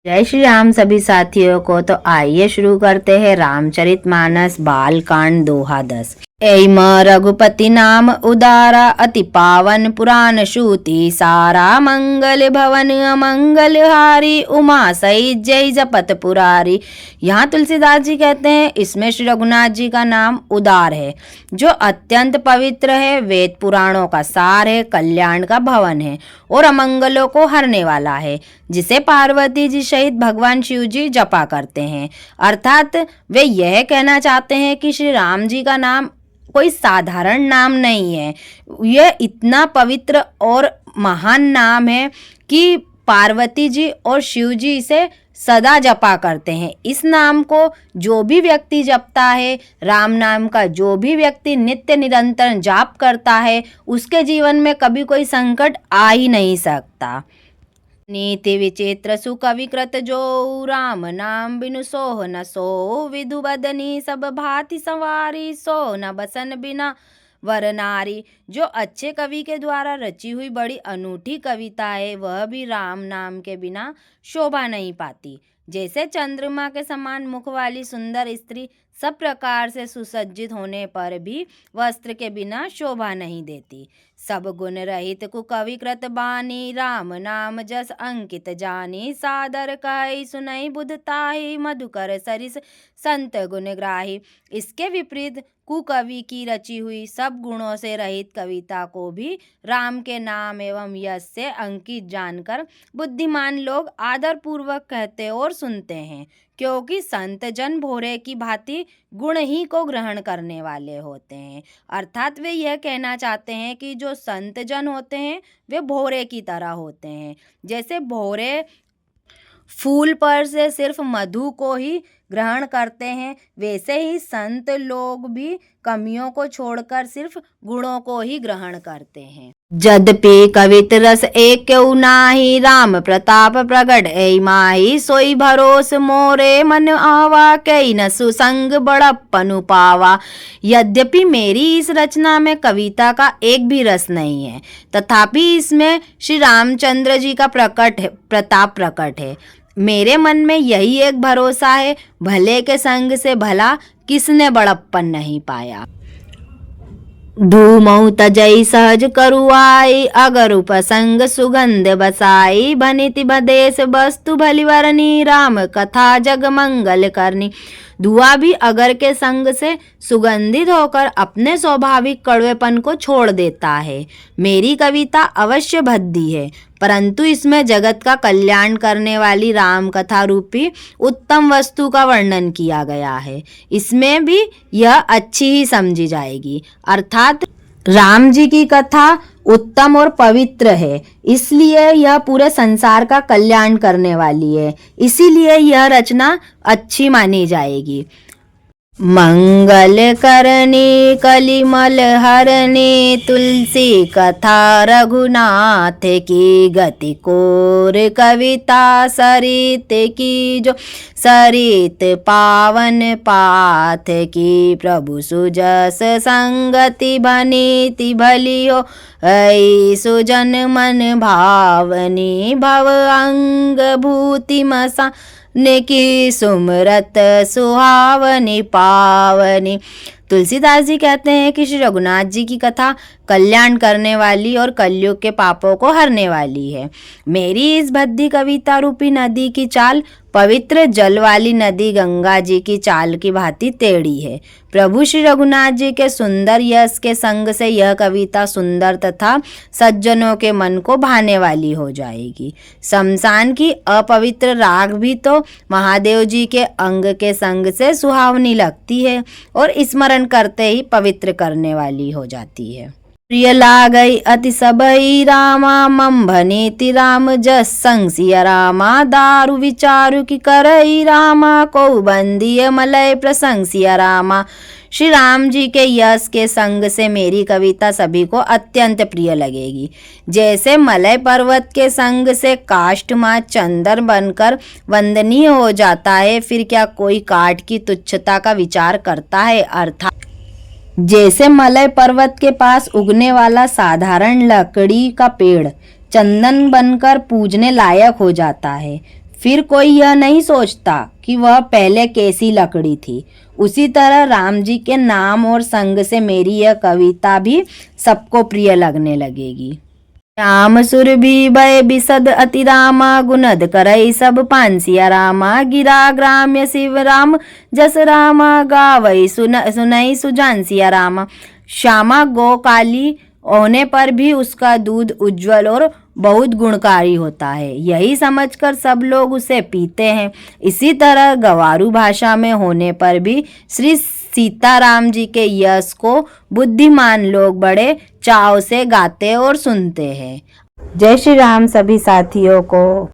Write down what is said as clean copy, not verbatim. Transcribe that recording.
जय श्री राम सभी साथियों को। तो आइए शुरू करते हैं रामचरितमानस बालकांड दोहा 10। एम रघुपति नाम उदारा अति पावन पुराण श्रुति सारा मंगल भवन अमंगल हारी उमा सहित जय जपत पुरारी। यहाँ तुलसीदास जी कहते हैं इसमें श्री रघुनाथ जी का नाम उदार है, जो अत्यंत पवित्र है, वेद पुराणों का सार है, कल्याण का भवन है और अमंगलों को हरने वाला है, जिसे पार्वती जी सहित भगवान शिव जी जपा करते हैं। अर्थात वे यह कहना चाहते हैं कि श्री राम जी का नाम कोई साधारण नाम नहीं है, यह इतना पवित्र और महान नाम है कि पार्वती जी और शिव जी इसे सदा जपा करते हैं। इस नाम को जो भी व्यक्ति जपता है, राम नाम का जो भी व्यक्ति नित्य निरंतर जाप करता है, उसके जीवन में कभी कोई संकट आ ही नहीं सकता। नीति विचित्र सुकविकृत जो राम नाम बिनु सोह न सो विधु बदनी सब भांति संवारी सो न बसन बिना वर नारी। जो अच्छे कवि के द्वारा रची हुई बड़ी अनूठी कविता है, वह भी राम नाम के बिना शोभा नहीं पाती। जैसे चंद्रमा के समान मुख वाली सुंदर स्त्री सब प्रकार से सुसज्जित होने पर भी वस्त्र के बिना शोभा नहीं देती। सब गुण रहित कुकविकृत बानी राम नाम जस अंकित जानी सादर कहि सुनई बुधताहि मधुकर सरिस संत गुण ग्राही। इसके विपरीत कुकवि की रची हुई सब गुणों से रहित कविता को भी राम के नाम एवं यश से अंकित जानकर बुद्धिमान लोग आदर पूर्वक कहते और सुनते हैं, क्योंकि संत जन भोरे की भांति गुण ही को ग्रहण करने वाले होते हैं। अर्थात वे यह कहना चाहते हैं कि जो संत जन होते हैं वे भोरे की तरह होते हैं। जैसे भोरे फूल पर से सिर्फ मधु को ही ग्रहण करते हैं, वैसे ही संत लोग भी कमियों को छोड़कर सिर्फ गुणों को ही ग्रहण करते हैं। यद्यपि कवित रस एक क्यों नाही राम प्रताप प्रगट ऐ माही सोई भरोस मोरे मन आवा कई न सुसंग बड़प्पनु पावा। यद्यपि मेरी इस रचना में कविता का एक भी रस नहीं है, तथापि इसमें श्री रामचंद्र जी का प्रताप प्रकट है। मेरे मन में यही एक भरोसा है, भले के संग से भला किसने बड़प्पन नहीं पाया। धूमऊ तजई सहज करुआई अगर उपसंग सुगंध बसाई भनिति बदेश वस्तु भलिवरनी राम कथा जग मंगल करनी। धुआं भी अगर के संग से सुगंधित होकर अपने स्वाभाविक कड़वेपन को छोड़ देता है। मेरी कविता अवश्य भद्दी है, परंतु इसमें जगत का कल्याण करने वाली राम कथा रूपी उत्तम वस्तु का वर्णन किया गया है। इसमें भी यह अच्छी ही समझी जाएगी। अर्थात राम जी की कथा उत्तम और पवित्र है, इसलिए यह पूरे संसार का कल्याण करने वाली है, इसीलिए यह रचना अच्छी मानी जाएगी। मंगल करनी कलिमल हरनी तुलसी कथा रघुनाथ की गति कोर कविता सरित की जो सरित पावन पाथ की प्रभु सुजस संगति बनीति भली हो ऐ सुजन मन भावनी भव अंग भूति मसा की सुमरत सुहावनी पावनी। तुलसीदास जी कहते हैं कि श्री रघुनाथ जी की कथा कल्याण करने वाली और कलयुग के पापों को हरने वाली है। मेरी इस भद्दी कविता रूपी नदी की चाल पवित्र जल वाली नदी गंगा जी की चाल की भांति टेढ़ी है। प्रभु श्री रघुनाथ जी के सुंदर यश के संग से यह कविता सुंदर तथा सज्जनों के मन को भाने वाली हो जाएगी। शमशान की अपवित्र राख भी तो महादेव जी के अंग के संग से सुहावनी लगती है और स्मरण करते ही पवित्र करने वाली हो जाती है। प्रिय लागई अति सबई रामा मम भनीति राम जस संग सिया रामा दारु विचारु की करई रामा को बंदिय मलय प्रसंग सिया रामा। श्री राम जी के यश के संग से मेरी कविता सभी को अत्यंत प्रिय लगेगी। जैसे मलय पर्वत के संग से काष्ठमा चंदन बनकर वंदनीय हो जाता है, फिर क्या कोई काठ की तुच्छता का विचार करता है। अर्थात जैसे मलय पर्वत के पास उगने वाला साधारण लकड़ी का पेड़ चंदन बनकर पूजने लायक हो जाता है, फिर कोई यह नहीं सोचता कि वह पहले कैसी लकड़ी थी। उसी तरह राम जी के नाम और संग से मेरी यह कविता भी सबको प्रिय लगने लगेगी। श्याम सुरभि भय बिसद अति रामा, गुणद करई सब पांसिया रामा, गिरा ग्राम्य शिव राम जस रामा, गावई सुनई सुजानसिया रामा। श्यामा गौ काली होने पर भी उसका दूध उज्जवल और बहुत गुणकारी होता है, यही समझकर सब लोग उसे पीते हैं। इसी तरह गवारू भाषा में होने पर भी श्री सीताराम जी के यश को बुद्धिमान लोग बड़े चाव से गाते और सुनते हैं। जय श्री राम सभी साथियों को।